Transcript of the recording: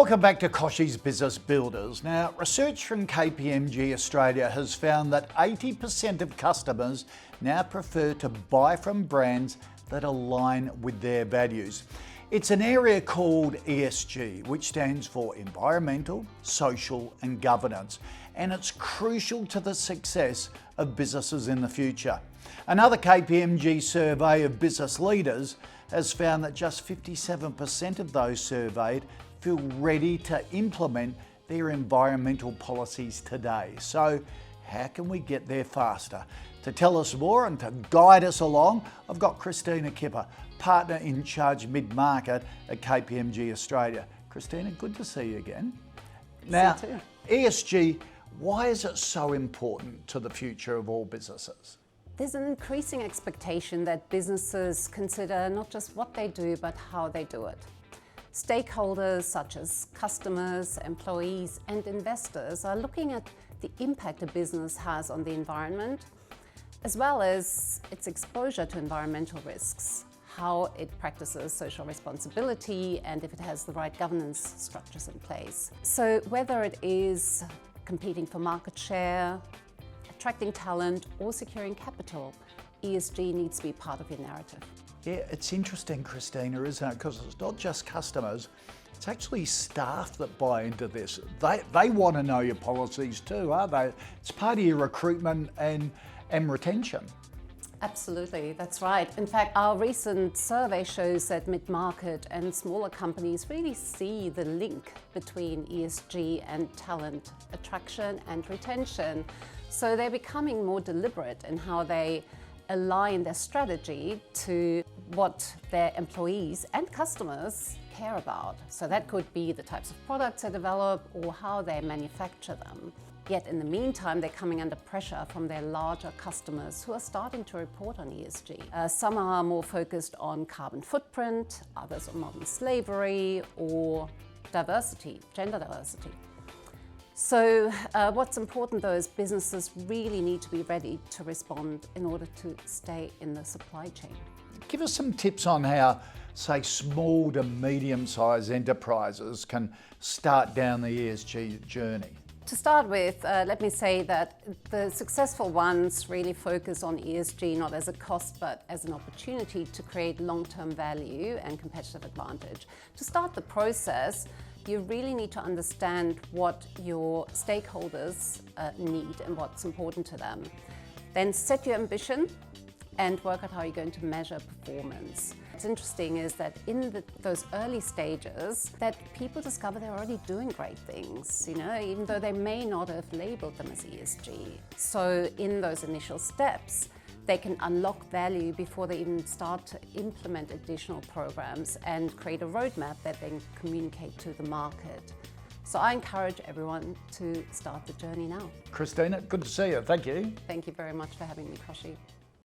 Welcome back to Kochie's Business Builders. Now, research from KPMG Australia has found that 80% of customers now prefer to buy from brands that align with their values. It's an area called ESG, which stands for Environmental, Social and Governance, and it's crucial to the success of businesses in the future. Another KPMG survey of business leaders has found that just 57% of those surveyed feel ready to implement their environmental policies today. So how can we get there faster? To tell us more and to guide us along, I've got Kristina Kipper, Partner in Charge Mid-Market at KPMG Australia. Kristina, good to see you again. Now, ESG, why is it so important to the future of all businesses? There's an increasing expectation that businesses consider not just what they do, but how they do it. Stakeholders such as customers, employees and investors are looking at the impact a business has on the environment, as well as its exposure to environmental risks, how it practices social responsibility and if it has the right governance structures in place. So whether it is competing for market share, attracting talent or securing capital, ESG needs to be part of your narrative. Yeah, it's interesting, Kristina, isn't it? Because it's not just customers, it's actually staff that buy into this. They want to know your policies too, aren't they? It's part of your recruitment and retention. Absolutely, that's right. In fact, our recent survey shows that mid-market and smaller companies really see the link between ESG and talent attraction and retention. So they're becoming more deliberate in how they align their strategy to what their employees and customers care about. So that could be the types of products they develop or how they manufacture them. Yet in the meantime, they're coming under pressure from their larger customers who are starting to report on ESG. Some are more focused on carbon footprint, others on modern slavery or diversity, gender diversity. So what's important though is businesses really need to be ready to respond in order to stay in the supply chain. Give us some tips on how, say, small to medium-sized enterprises can start down the ESG journey. To start with, let me say that the successful ones really focus on ESG not as a cost but as an opportunity to create long-term value and competitive advantage. To start the process, you really need to understand what your stakeholders need and what's important to them. Then set your ambition and work out how you're going to measure performance. What's interesting is that in those early stages that people discover they're already doing great things, even though they may not have labeled them as ESG. So in those initial steps, they can unlock value before they even start to implement additional programs and create a roadmap that they can communicate to the market. So I encourage everyone to start the journey now. Kristina, good to see you. Thank you. Thank you very much for having me, Kochie.